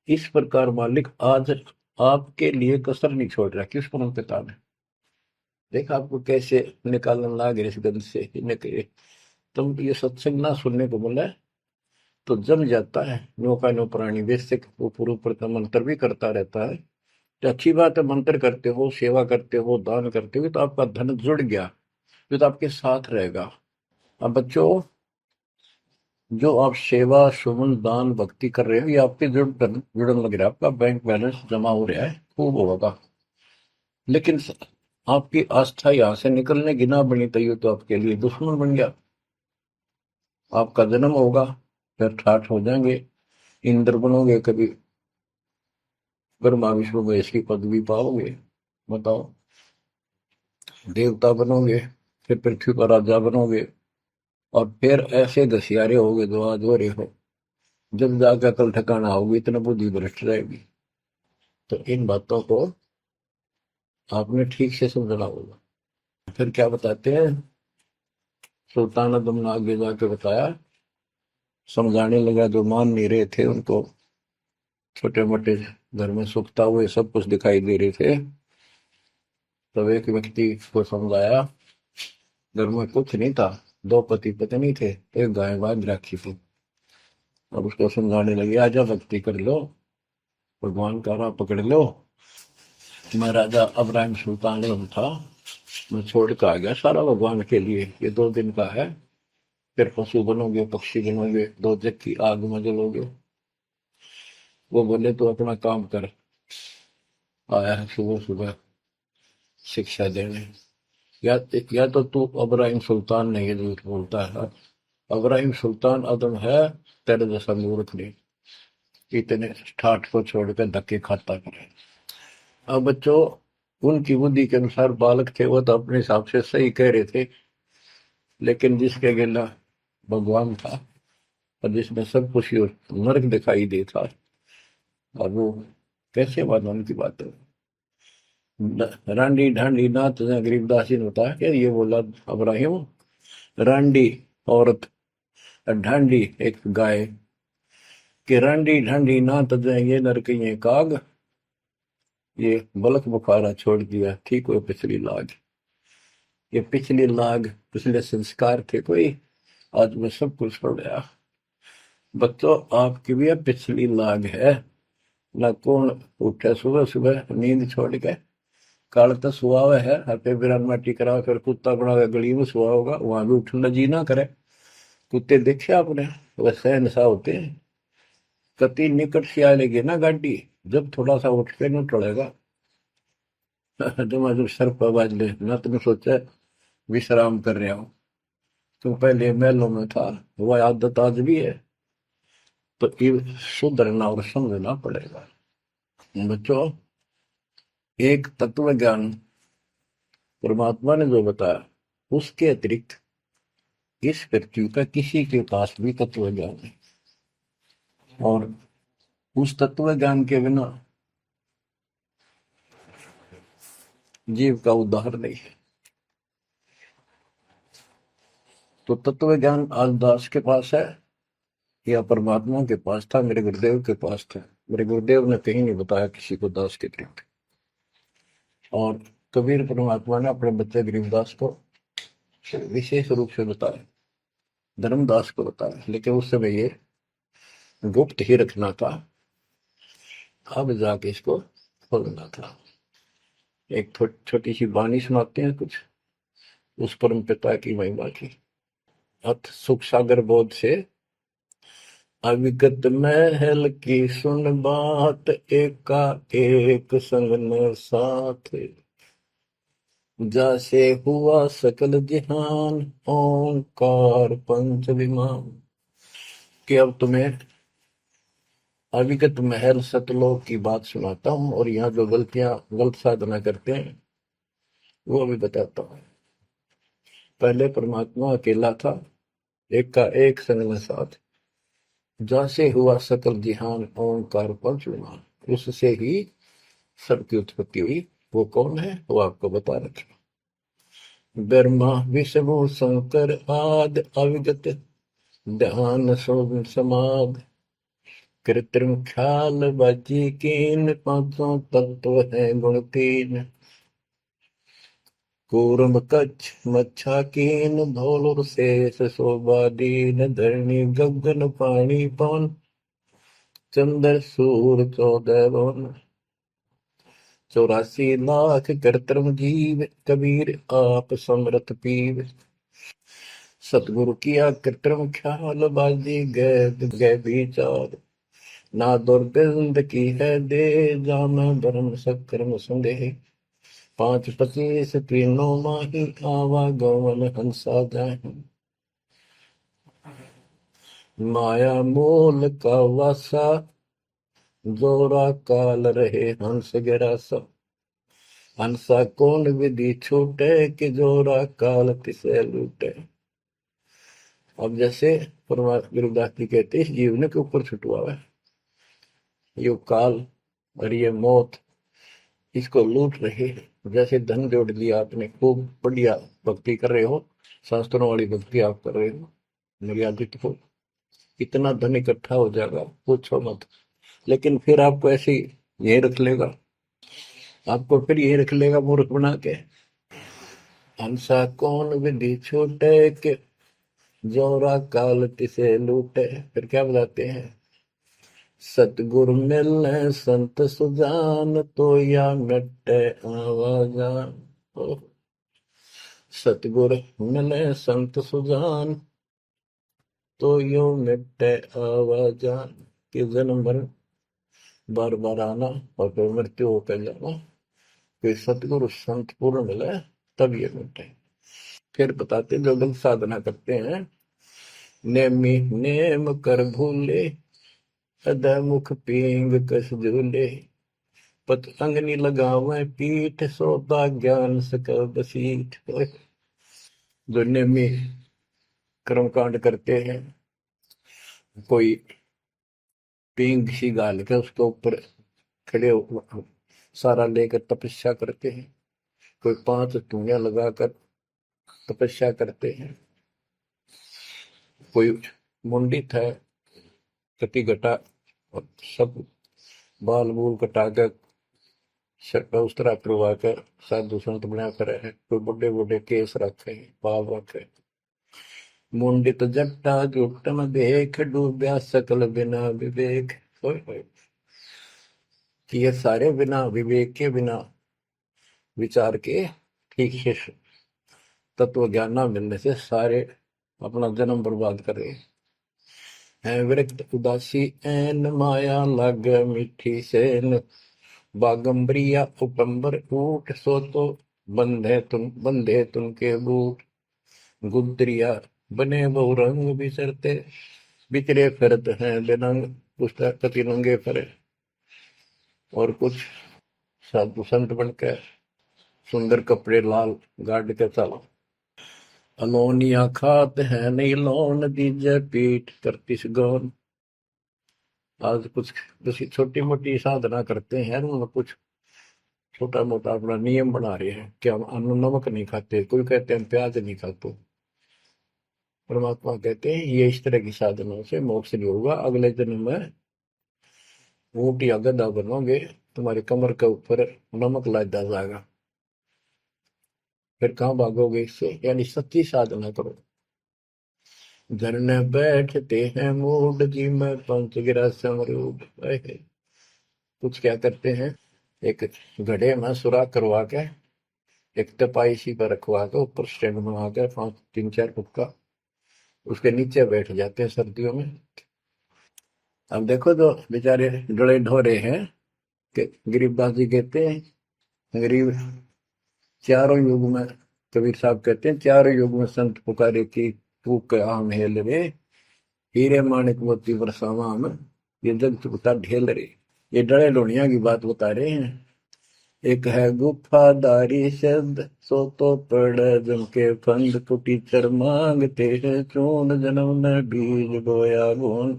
इस प्रकार मालिक आज आपके लिए कसर नहीं छोड़ रहा। किस परम पिता ने देखा आपको कैसे निकालने लगे इस गंध से, इन्हें तुम ये सत्संग ना सुनने को मिला है तो जम जाता है नौका नो प्राणी। बेसिक ऊपर ऊपर का मंत्र भी करता रहता है, तो अच्छी बात है, मंत्र करते हो, सेवा करते हो, दान करते हो, तो आपका धन जुड़ गया, तो आपके साथ रहेगा। अब बच्चों, जो आप सेवा सुमन दान भक्ति कर रहे हो, ये आपके जुड़न लग रहा है, आपका बैंक बैलेंस जमा हो रहा है, खूब होगा। लेकिन आपकी आस्था यहाँ से निकलने की ना बनी तैयो, तो आपके लिए दुश्मन बन गया। आपका जन्म होगा, फिर ठाठ हो जाएंगे, इंद्र बनोगे, कभी ब्रह्मा विष्णु महेश की पदवी पाओगे, बताओ, देवता बनोगे, फिर पृथ्वी पर राजा बनोगे, और फिर ऐसे घसियारे होगे जो आज हो रहे हो। जब जाकर कल ठिकाना होगी, इतना बुद्धि भ्रष्ट रहेगी। तो इन बातों को आपने ठीक से समझना होगा। फिर क्या बताते हैं, सुल्तान आदम ने आगे जाके बताया, समझाने लगा, जो मान नहीं रहे थे उनको, छोटे मोटे घर में सुखता हुए सब कुछ दिखाई दे रहे थे। तब एक व्यक्ति को समझाया, घर में कुछ नहीं था, दो पति पत्नी थे, एक गाय बांध रखी थी। अब उसको समझाने लगे, आजा भक्ति कर लो, भगवान का राह पकड़ लो। मैं राजा इब्राहिम सुल्तान था, मैं छोड़ कर आ गया सारा भगवान के लिए, ये 2 दिन का है, फिर पशु बनोगे, पक्षी बनोगे, दो जग की आग में जलोगे। वो बोले, तो अपना काम कर, आया है सुबह सुबह शिक्षा देने। या तो तू इब्राहिम सुल्तान नहीं, ये झूठ बोलता है। इब्राहिम सुल्तान अदम है, तेरे जैसा मूर्ख नहीं, इतने ठाठ को छोड़कर धक्के खाता करे। अब बच्चों, उनकी बुद्धि के अनुसार बालक थे, वो तो अपने हिसाब से सही कह रहे थे, लेकिन जिसके गिला भगवान था, और जिसमें सब कुछ नर्क दिखाई देता, और वो कैसे माना उनकी बात है। रांडी ढांडी नाथ, गरीबदास जी ने बताया कि ये बोला इब्राहिम, रांडी औरत ढांडी एक गाय कि रांडी ढांडी ना तजे ये नर कहिए काग, ये बलक बुखारा छोड़ दिया ठीक हुए पिछली लाग। ये पिछली लाग पिछले संस्कार थे कोई, आज मैं सब कुछ छोड़ गया। बच्चों आपकी भी अब पिछली लाग है ना। कौन उठे सुबह सुबह नींद छोड़ के, काल तो सुआ हुआ है हटे बिरान माटी करा फिर कुत्ता बना के गली में सुआ होगा, वहां भी उठना जी ना करे। कुत्ते देखे आपने वैसे नशा होते हैं। कति निकट से आ लेगी ना गाड़ी, जब थोड़ा सा उठ के न टलेगा तो मैं सर पर बाज ले ना, तुमने सोचा विश्राम कर रहा हूं। तुम पहले महलों में था, वह आदत आज भी है, तो ये सुधरना और समझना पड़ेगा। बच्चों एक तत्व ज्ञान परमात्मा ने जो बताया, उसके अतिरिक्त इस पृथ्वी का किसी के पास भी तत्व ज्ञान नहीं, और उस तत्व ज्ञान के बिना जीव का उद्धार नहीं है। तो तत्व ज्ञान आज दास के पास है या परमात्मा के पास था, मेरे गुरुदेव के पास था। मेरे गुरुदेव ने कहीं नहीं बताया किसी को दास के अतिरिक्त। और कबीर परमात्मा ने अपने बच्चे गरीबदास को विशेष रूप से बताया, धर्मदास को बताया, लेकिन उस समय ये गुप्त ही रखना था, अब जाके इसको खोलना था। एक छोटी सी वाणी सुनाते हैं कुछ उस परम पिता की महिमा की। अथ सुख सागर बोध से अविगत महल की सुन बात, एका एक संग न साथ, जैसे हुआ सकल जहान ओंकार पंच विमान। कि अब तुम्हें अविगत महल सतलोक की बात सुनाता हूं, और यहाँ जो गलतियां गलत साधना करते हैं वो भी बताता हूं। पहले परमात्मा अकेला था, एक का एक संग में साथ, जैसे हुआ सकल जिहान ओंकार पंच विमान, उससे ही सबकी उत्पत्ति हुई। वो कौन है वो आपको बता रखा। ब्रह्मा विष्णु शंकर आद अविगत ध्यान समाध, कृत्रिम ख्याल बाजी कीन, पांचों तत्व है गुण तीन, कूर्म कच्छ मच्छा कीन, धौल शेष शोभा दीन, धरणी गगन पानी पवन, चंद्र सूर 14 भवन, 84 लाख कृत्रिम जीव, कबीर आप समरथ पीव, सतगुरु किया कृत्रिम ख्याल बाजी गए विचार, ना दुर्बिंद की है दे जाना धर्म सक्रम संदेह, 5-25 तीनों माही आवा गवन हंसा जाए, माया मूल का वासा जोरा काल रहे हंस गिरासा, हंसा कौन विधि छूटे कि जोरा काल तिसे लूटे। अब जैसे परमात्मा गुरुदास जी कहते हैं, जीवन के ऊपर छुटवा है ये काल और ये मौत, इसको लूट रहे हैं। जैसे धन जोड़ लिया आपने, खूब बढ़िया भक्ति कर रहे हो, शास्त्रों वाली भक्ति आप कर रहे हो, मर्यादित हो, इतना धन इकट्ठा हो जाएगा पूछो मत। लेकिन फिर आपको ऐसे यही रख लेगा, आपको फिर यही रख लेगा मूर्ख बना के। हंसा कौन विधि छूटे के जोरा काल तिसे लूटे। फिर क्या बताते हैं, सतगुरु मिलने संत सुजान, तो या मिटे आवाजान। सतगुरु मिले संत सुजान, तो यो मिटे आवाजान। कि जन्म भर बार बार आना और फिर मृत्यु होकर जाना, फिर सतगुरु संत पूर्ण मिले तब ये मिटे। फिर बताते जो लोग साधना करते हैं, नेमी नेम कर भूले, अधमुख पींग कस झूले, पतंगनी लगावे पीठ, सोता ज्ञान सकल बसीठ। जो नेमी कर्मकांड करते हैं, कोई पींग सी गाल के उसके ऊपर खड़े सारा लेकर तपस्या करते हैं, कोई 5 धुनिया लगाकर तपस्या करते हैं, कोई मुंडित है, कटी घटा और सब बाल बूल कटा कर शर्ट उस तरह करवा कर साधु संत बना कर है। कोई बड़े बड़े केस रखे, बाल रखे, मुंडित जट्टा जुटम देख डूबया सकल बिना विवेक। होय कि ये सारे बिना विवेक के, बिना विचार के, ठीक से तत्व ज्ञान न मिलने से सारे अपना जन्म बर्बाद कर रहे हैं। विरक्त उदासी एन माया लग मीठी सेन, बागंबरिया उपंबर ऊट सो तो बंधे तुम के बूट, गुदरिया बने बहु रंग बिसरते, बिचरे फिरत हैं बेनंग। पुस्तक कति नंगे फरे। और कुछ साधु संत बनकर सुंदर कपड़े लाल गाड़ के चलो, अलोनिया खात है नहीं लोन दीजे पीठ करतीस गौन। आज कुछ किसी छोटी मोटी साधना करते हैं, उनमें कुछ छोटा मोटा अपना नियम बना रहे हैं कि हम अन्न नमक नहीं खाते, कोई कहते हैं प्याज नहीं खाते। परमात्मा कहते हैं ये इस तरह की साधनों से मोक्ष नहीं होगा, अगले जन्म में ऊंट या गधा बनोगे, तुम्हारी कमर के ऊपर नमक लादा जाएगा, फिर कहाँ भागोगे इससे। यानी सच्ची साधना करो। झरने बैठते हैं मूड जी में पंच गिरा समरूप। कुछ क्या करते हैं, एक घड़े में सुराख करवा के, एक तपाई सी पर रखवा के, ऊपर स्टैंड बना के 3-4 फुट का, उसके नीचे बैठ जाते हैं सर्दियों में। अब देखो जो बेचारे डोले ढोरे हैं कि गरीबदास जी कहते हैं, गरीब चारों युग में, कबीर साहब कहते हैं चारों युग में संत पुकारे की फूक आम हेल रे, हीरे माणिक मोती बरसावा हम, ये जग चुकता ढेल रे। ये डरे लोनिया की बात बता रहे हैं। एक है गुफादारी शब्द सो तो पड़ जम के फंद, कुटी चर मांगते हैं चून जन्म न बीज बोया गुण।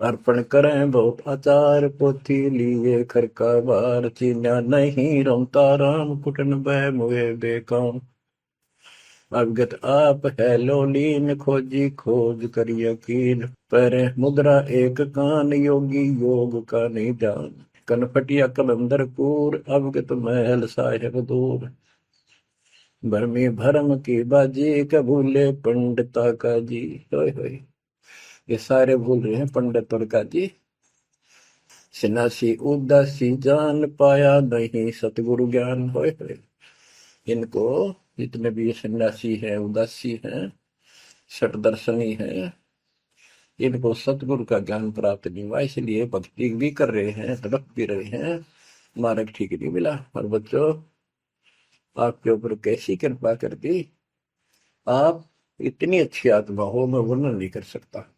अर्पण करें बहुत आचार पोथी लिए खरका बार, चीन्या नहीं रमता राम कुटन बह मुए बेकाम। अवगत आप है लोलीन खोजी खोज कर यकीन, पर मुद्रा एक कान योगी योग का नहीं जान। कनफटिया कलंदर कूर अवगत महल साहेब दूर, भरमी भरम की बाजी कबूले पंडिता का जी। होय ये सारे भूल रहे हैं पंडित और का जी। सन्यासी उदासी जान पाया नहीं सतगुरु ज्ञान। होय इनको जितने भी ये सन्यासी है, उदासी है, सट दर्शनी है, इनको सतगुरु का ज्ञान प्राप्त नहीं हुआ, इसलिए भक्ति भी कर रहे हैं, तड़प भी रहे हैं, मार्ग ठीक नहीं मिला। और बच्चों आपके ऊपर कैसी कृपा कर दी, आप इतनी अच्छी आत्मा हो, मैं वर्णन नहीं कर सकता।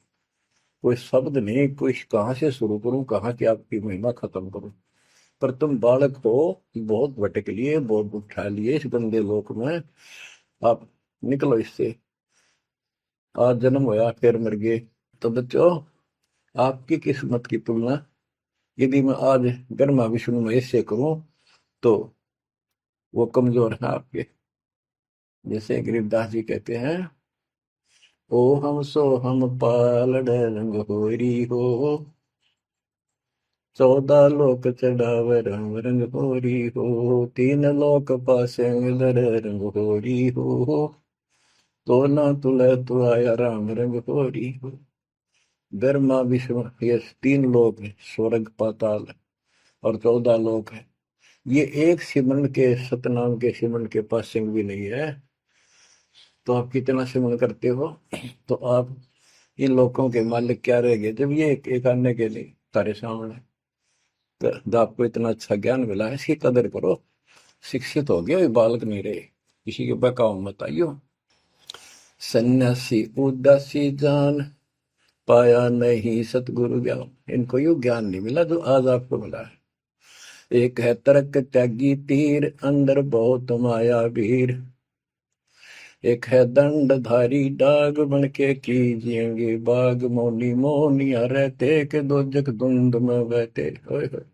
कोई शब्द नहीं, कोई कहाँ से शुरू करूं, कहाँ की आपकी महिमा खत्म करूं। पर तुम बालक हो, बहुत भटक लिए, बहुत उठा लिए इस गंदे लोक में, आप निकलो इससे। आज जन्म होया फिर मर गए। तो बच्चों आपकी किस्मत की तुलना यदि मैं आज ब्रह्मा विष्णु महेश से करूं तो वो कमजोर है आपके। जैसे गरीबदास जी कहते हैं, ओ हम सो हम पालड़ रंग होरी हो, 14 लोक चढ़ाव रंग रंग होरी हो, 3 लोक पासे रंग होरी हो, तो ना तुले तो आया राम रंग होरी हो। ब्रह्मा विष्णु ये 3 लोक है, स्वर्ग पाताल और 14 लोक है। ये एक सिमरन के, सतनाम के सिमरन के पास सिंह भी नहीं है। तो आप कितना सिमरन करते हो, तो आप इन लोगों के मालिक क्या रह गए जब ये एक आने के लिए तारे सामने। तो आपको इतना अच्छा ज्ञान मिला है, इसकी कदर करो। शिक्षित हो गए, बालक नहीं रहे, किसी के बहकाव मत आइयो। सन्यासी उदासी जान पाया नहीं सतगुरु ज्ञान, इनको यू ज्ञान नहीं मिला जो आज आपको मिला है। एक है तर्क त्यागी तीर, अंदर बहुत माया वीर, एक है दंडधारी डाग बन के कीजिएंगे बाग, मौनी मौनिया रहते के दो जग धुंध में बहते। ओए होए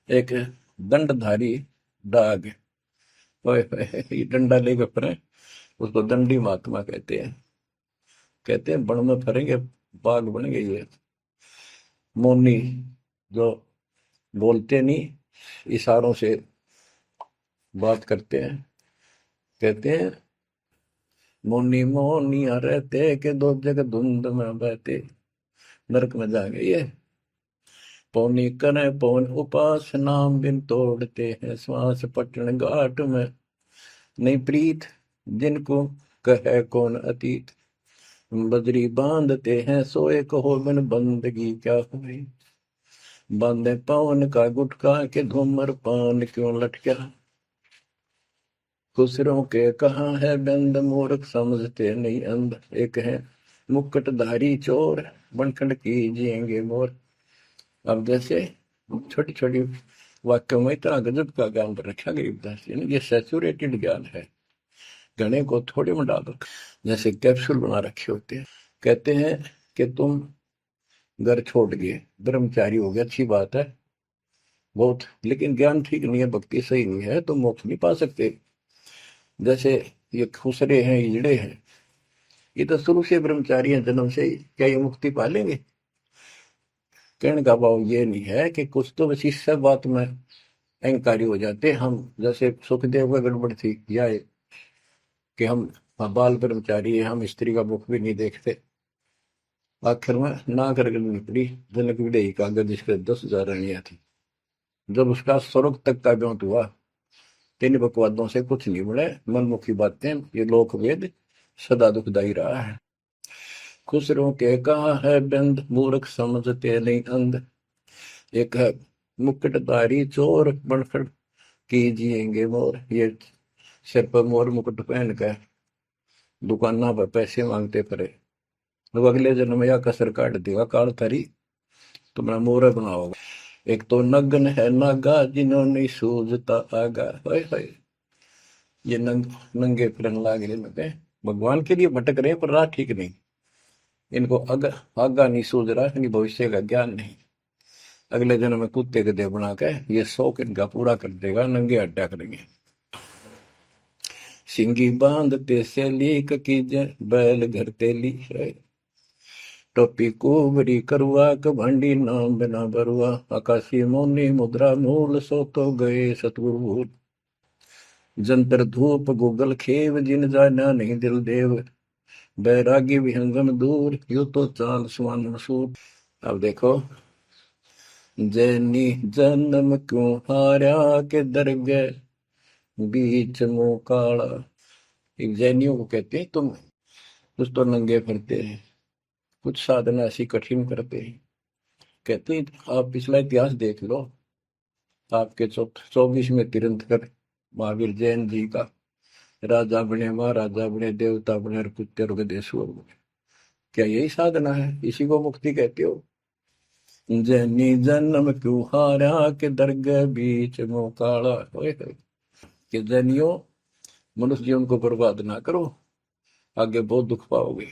एक दंडधारी डाग, ओए होए ये डंडा लेकर फिरे, उसको दंडी महात्मा कहते हैं। कहते हैं बन में फरेंगे बाग बन गई है। मौनी जो बोलते नहीं, इशारों से बात करते हैं, कहते हैं मौनी मौनिया रहते के दो जग धुंध में बहते, नरक में जाएंगे ये। पौनी करें पौन उपास नाम बिन तोड़ते हैं श्वास पटन घाट में, नहीं प्रीत जिनको कहे कौन अतीत, बजरी बांधते हैं सोए कहो बिन बंदगी क्या हुई, बांधे पवन का गुटका के धूमर पान क्यों लटका, खुसरों के कहाँ है बंद मूर्ख समझते नहीं अंध, एक है मुकुटधारी चोर बनखंड कीजिएंगे मोर। अब जैसे छोटी छोटी वाक्यों में इतना गजब का ज्ञान रखा गरीबदास जी ने, ये सैचुरेटेड ज्ञान है, गणे को थोड़े में डाल रखा, जैसे कैप्सूल बना रखे होते हैं। कहते हैं कि तुम घर छोड़ गए, ब्रह्मचारी हो गया, अच्छी बात है बहुत, लेकिन ज्ञान ठीक नहीं है, भक्ति सही नहीं है, तो मोक्ष नहीं पा सकते। जैसे ये खुसरे हैं, इजड़े हैं, ये तो शुरू से ब्रह्मचारी हैं जन्म से ही, क्या ये मुक्ति पा लेंगे? कहने का भाव ये नहीं है कि कुछ तो बस इस सब बात में अहंकारी हो जाते हम, जैसे सुखदेव में गड़बड़ थी या कि हम बाल ब्रह्मचारी है, हम स्त्री का मुख भी नहीं देखते। आखिर में ना कर निकली जनक विदेही का, जिसके 10,000 रानियां थी। जब उसका स्वर्ग तक का ब्योंत हुआ, तीन बकवादों से कुछ नहीं मिले, मनमुखी बातें, ये लोक वेद सदा दुखदाई रहा है। खुसरों के कहा है बंद मूर्ख समझते नहीं अंध, एक है मुकुटधारी चोर बनखड़ कीजिएंगे मोर, ये सिर पर मोर मुकुट पहन कर दुकाना पर पैसे मांगते पड़े, तो अगले जन्म में या कसर काट देगा काल थारी, तुम्हारा मोर बनाओगा। एक तो नग्न है नागा जिन्होंने सूझता आगा, हाय हाय, ये नंगे फिरन लाग रहे, भगवान के लिए भटक रहे पर राह ठीक नहीं, इनको आगा नहीं सूझ रहा, इनकी भविष्य का ज्ञान नहीं। अगले जन्म में कुत्ते गधे बना के ये शौक इनका पूरा कर देगा, नंगे अड्डा करेंगे। सिंगी बांधते से लीक कीजे बैल घर तेली है, टोपी कुबरी करुआ कभंडी नाम बिना बरुआ, आकाशी मौनी मुद्रा मूल सो तो गए सतगुरु भूल, जंतर धूप गूगल खेव जिन जाना नहीं दिल देव, बैरागी विहंगम दूर यू तो चाल सुवन मसूर। अब देखो, जैनी जन्म क्यों हारा के दरगे बीच मुंह काला, एक जैनियों को कहते हैं तुम कुछ तो नंगे फिरते हैं, कुछ साधना ऐसी कठिन करते हैं। कहते हैं आप पिछला इतिहास देख लो, आपके 24वें तीर्थंकर महावीर जैन जी का, राजा बने महाराजा बने देवता बने और कुत्ते रुगदेश्वर बने, क्या यही साधना है? इसी को मुक्ति कहते हो? जैनी जन्म क्यों हारा के दरगाह बीच मुंह काला, कि जैनियों मनुष्य जीवन को बर्बाद ना करो, आगे बहुत दुख पाओगे।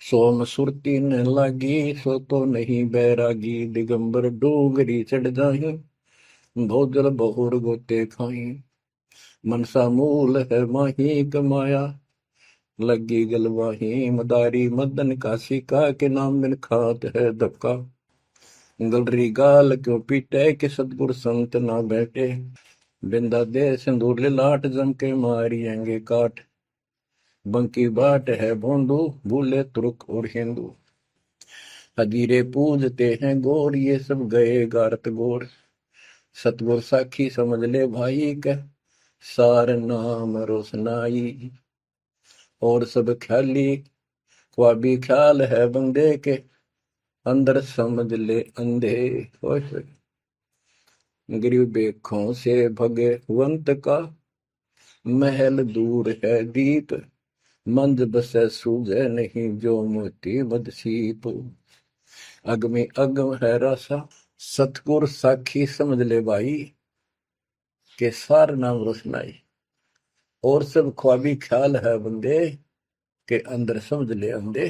सोम सुरती न लागी सो तो नहीं बैरागी, दिगंबर डोगरी चढ़ जाही भोजल बहुर गोते खाई, मनसा मूल है माही कमाया लगी गलवाही, मदारी मदन काशी का के नाम बिन खात है धक्का, गलरी गाल क्यों पीटे के सतगुर संत ना बैठे, बिंदा दे सिंदूर लाट जम के मारियेंगे काट, बंकी बाट है भोंदू भूले तुर्क और हिंदू, हजीरे पूजते हैं गोर ये सब गए गारत गोर, सतगुर साखी समझ ले भाई का सार नाम रोशनाई, और सब ख्याली ख्वाबी ख्याल है बंदे के अंदर समझ ले अंधे, गरीब बेखों से भगवंत का महल दूर है दीप, मंद बसे सूझे नहीं जो मोती मद सीप, अगमी अगम है रासा सतगुर साखी समझ ले भाई के सार नाम रोशनाई, और सब ख्वाबी ख्याल है बंदे के अंदर समझ ले अंधे,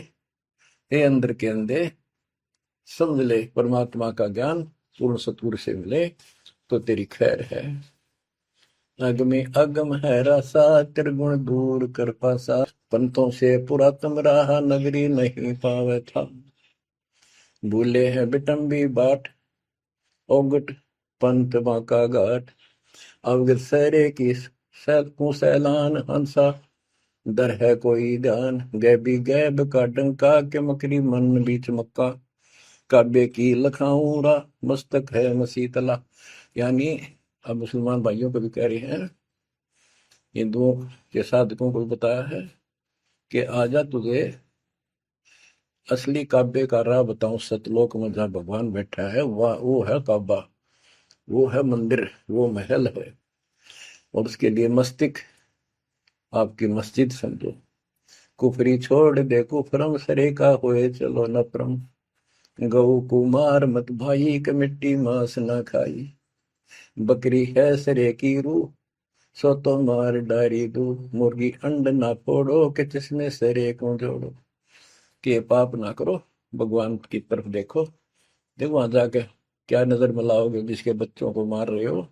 हे अंदर के अंधे समझ ले परमात्मा का ज्ञान पूर्ण सतगुर से मिले तो तेरी खैर है। अगमे अगम है रासा त्रिगुण दूर कर पासा, पंथों से पुरातन रहा, नगरी नहीं पावे था। भूले हैं बिटम्बी बाट, ओगट पंथ बांका घाट। अवगत सहरे की को सैलान, हंसा दर है कोई ध्यान। गैबी गैब का डंका, के मकरी मन बीच मक्का। काबे की लखाऊरा, मस्तक है मसीतला। यानी अब मुसलमान भाइयों को भी कह रहे हैं, हिंदुओं के साधकों को बताया है कि आजा तुझे असली काबे का राह बताऊं। सतलोक में जहाँ भगवान बैठा है वह वो है काबा, वो है मंदिर, वो महल है। और उसके लिए मस्तिक आपकी मस्जिद समझो। कुफरी छोड़ दे कुफरम, सरे का होए चलो नफरम। गऊ कुमार मत भाई, के मिट्टी मांस ना खाई। बकरी है सरे की रूह, सो तो मार डारी दू। मुर्गी अंड ना फोड़ो, के जिसमें सरे को जोड़ो। के पाप ना करो, भगवान की तरफ देखो। देखो वहां जाके क्या नजर मिलाओगे, जिसके बच्चों को मार रहे हो।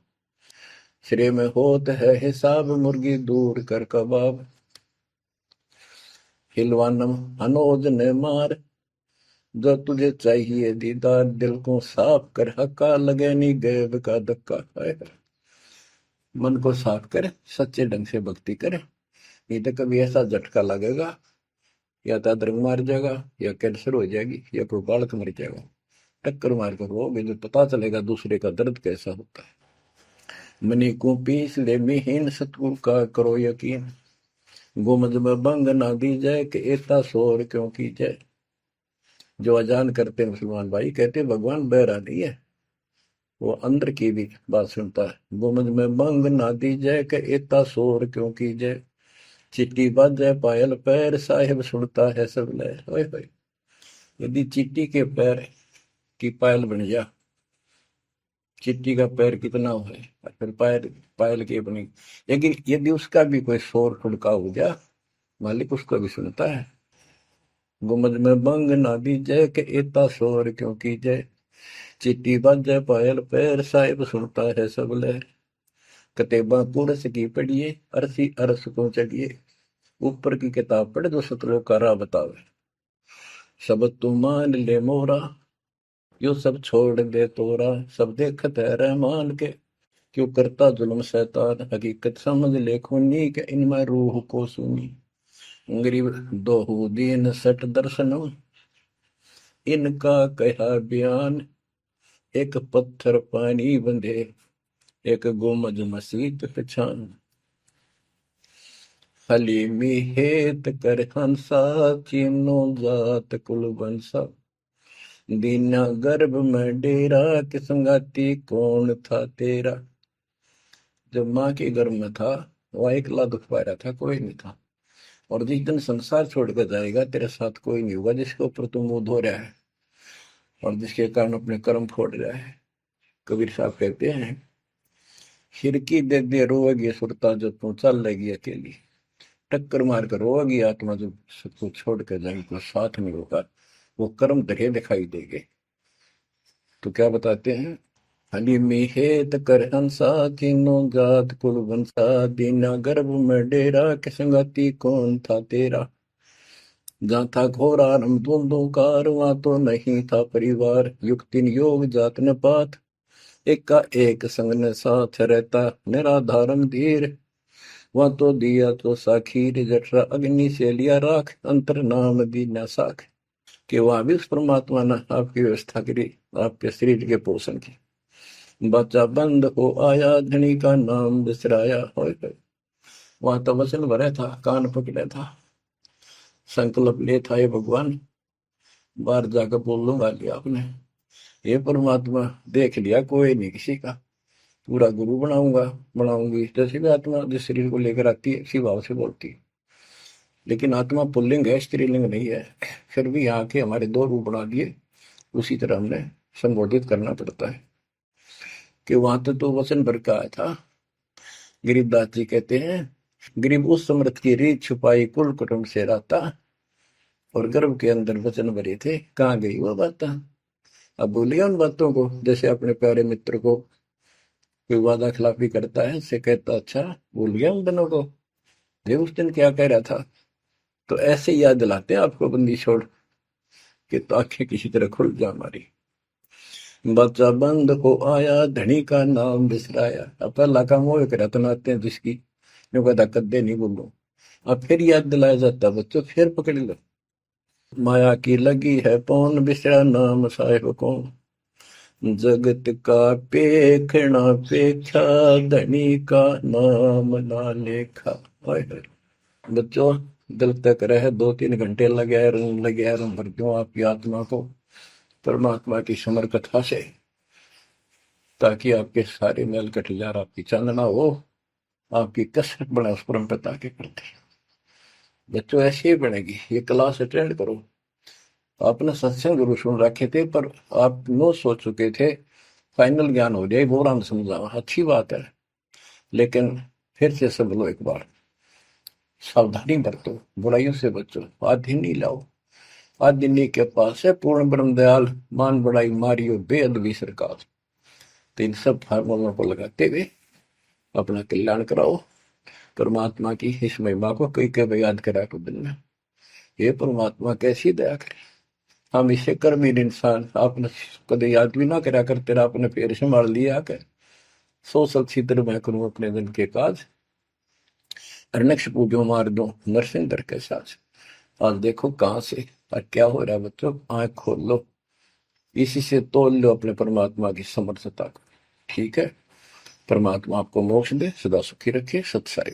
सिरे में होत है हिसाब, मुर्गी दूर कर कबाब। हिलवानम अनोज ने मार, जो तुझे चाहिए दीदार। दिल को साफ कर, हक्का लगे नी गैब का धक्का। मन को साफ कर, सच्चे ढंग से भक्ति कर। नहीं तो कभी ऐसा झटका लगेगा, या तो अदरक मार जाएगा, या कैंसर हो जाएगी, या कोई बालक मर जाएगा। टक्कर मार कर वो भी पता चलेगा दूसरे का दर्द कैसा होता है। मनी को पीस ले मिहीन, सतगुरु का करो यकीन। गुमज में बंग ना दी जाए, कि एता शोर क्यों की जाए। जो अजान करते मुसलमान भाई कहते भगवान बहरा नहीं है, वो अंदर की भी बात सुनता है। गुमज में बंग ना दी जाए, कि एता शोर क्यों की जाए। चिट्टी बाजे पायल पैर, साहिब सुनता है सब लय। ओए होए, यदि चिट्टी के पैर की पायल बन जा, चिट्टी का पैर कितना हो है, और फिर पायल पायल की बनी। लेकिन यदि उसका भी कोई शोर खुड़का हो जा, मालिक उसको भी सुनता है। गुमज में बंग ना दी जय, के एता शोर क्यों की जय। चिट्टी बाजे पायल पैर, साहिब सुनता है सब लय। कतेबा पुरस की पढ़िए, अरसी अरस को चढ़िए। ऊपर की किताब पढ़, जो सतलोक का राह बतावे। सब तू मान ले मोरा, यो सब छोड़ दे तोरा। सब देखत है रहमान के, क्यों करता जुल्म शैतान। हकीकत समझ ले खूनी, के इनमें रूह को सुनी। गरीब दोहू दीन सट दर्शनम, इनका कहा बयान। एक पत्थर पानी बंधे, एक गुमज मसीत पहचान। हलीमी हेत कर हंसा, चीनो जात कुल बंसा। दीना गर्भ में डेरा, कि संगाती कौन था तेरा। जब माँ के गर्भ में था, वह अकेला दुख पा रहा था, कोई नहीं था। और जिस दिन संसार छोड़कर जाएगा, तेरे साथ कोई नहीं होगा, जिसके ऊपर तुम मुंह धो रहा है और जिसके कारण अपने कर्म फोड़ रहा है। कबीर साहब कहते हैं, खिड़की दे दे रोएगी सुरता, जो तू चल लेगी अकेली। टक्कर मार कर रोएगी आत्मा, जो सबको छोड़ कर जाएगी, कोई साथ नहीं होगा, वो कर्म धरे दिखाई देंगे। तो क्या बताते हैं, हली मिहेत कर हंसा, तीनों जात कुल बंसा। दीना गर्भ में डेरा, के संगाती कौन था तेरा। जहाँ था घोर आरंभ धुंधुकार, वहां तो नहीं था परिवार। युक्तिन योग जात न पात, एक का एक संग न साथ रहता। निराधारम धीर, वहां तो दिया तो साखीर। जठरा अग्नि से लिया राख, अंतर नाम दीना साख। कि वहां भी उस परमात्मा ने आपकी व्यवस्था करी, आपके शरीर के पोषण की। बच्चा बंद हो आया, धनी का नाम बिसराया। हो वहां तो वचन भरा था, कान पकड़ा था, संकल्प ले था, ये भगवान बाहर जाकर बोल लूंगा लिया आपने। ये परमात्मा देख लिया, कोई नहीं किसी का, पूरा गुरु बनाऊंगा बनाऊंगी। जैसे भी आत्मा जिस शरीर को लेकर आती है, इसी भाव से बोलती है। लेकिन आत्मा पुल्लिंग है, स्त्रीलिंग नहीं है। फिर भी यहाँ के हमारे दो रूप बना दिए, उसी तरह हमने संबोधित करना पड़ता है। कि वहां तो वचन भर का आया था। गरीबदास जी कहते हैं, गरीब उस समृद्ध की रीत छुपाई, कुल कुटुंब से रहता। और गर्भ के अंदर वचन भरे थे, कहाँ गई वो बात। अब भूलिए उन बातों को। जैसे अपने प्यारे मित्र को कोई वादा खिलाफी करता है, से कहता अच्छा भूल गया उन दिनों को, ये उस दिन क्या कह रहा था। तो ऐसे याद दिलाते हैं आपको बंदी छोड़ के, तो आंखें किसी तरह खुल जा हमारी। बच्चा बंद हो आया, धनी का नाम बिसराया। अब पहला काम वो एक रत्न आते हैं जिसकी जो कहता कद्दे नहीं बोलो, अब फिर याद दिलाया जाता बच्चों, फिर पकड़ लो। माया की लगी है पौन, बिसरा नाम साहिब कौन। जगत का पेखना पेखा, धनी का नाम ना लेखा। हाय हाय। बच्चों दिल तक रहे 2-3 घंटे लगे रहूं भर क्यों आपकी आत्मा को परमात्मा की समर कथा से, ताकि आपके सारे मैल कट जा, आपकी चांदना हो, आपकी कसरत बने उस परम पिता के प्रति। बच्चों ऐसे ही बनेगी। ये क्लास अटेंड करो। आपने सत्संग जरूर सुन रखे थे, पर आप नो सोच चुके थे फाइनल ज्ञान हो जाए, बोरान समझा, अच्छी बात है, लेकिन फिर से सब लो एक बार। सावधानी बरतो, बुराइयों से बचो, आदि नहीं लाओ। आदि के पास है पूर्ण ब्रह्म दयाल, मान बड़ाई मारियो बेअदबी सरकार। तो इन सब फार्मूलों को लगाते हुए अपना कल्याण कराओ। परमात्मा की इस महिमा को कई कई याद करा को दिन में, ये परमात्मा कैसी दया करे। हम इसे कर्महीन इंसान, आपने कदे याद भी ना करा कर, तेरा आपने पैर संभाल लिया कर। सो सलछिद्र मैं करूं अपने दिन के काज, अरनक्ष पूजो मार दो नरसिंह दर के साथ। आज देखो कहां से और क्या हो रहा है बच्चों, आंख खोल लो, इसी से तोल लो अपने परमात्मा की समर्थता को। ठीक है, परमात्मा आपको मोक्ष दे, सदा सुखी रखे। सत्साई।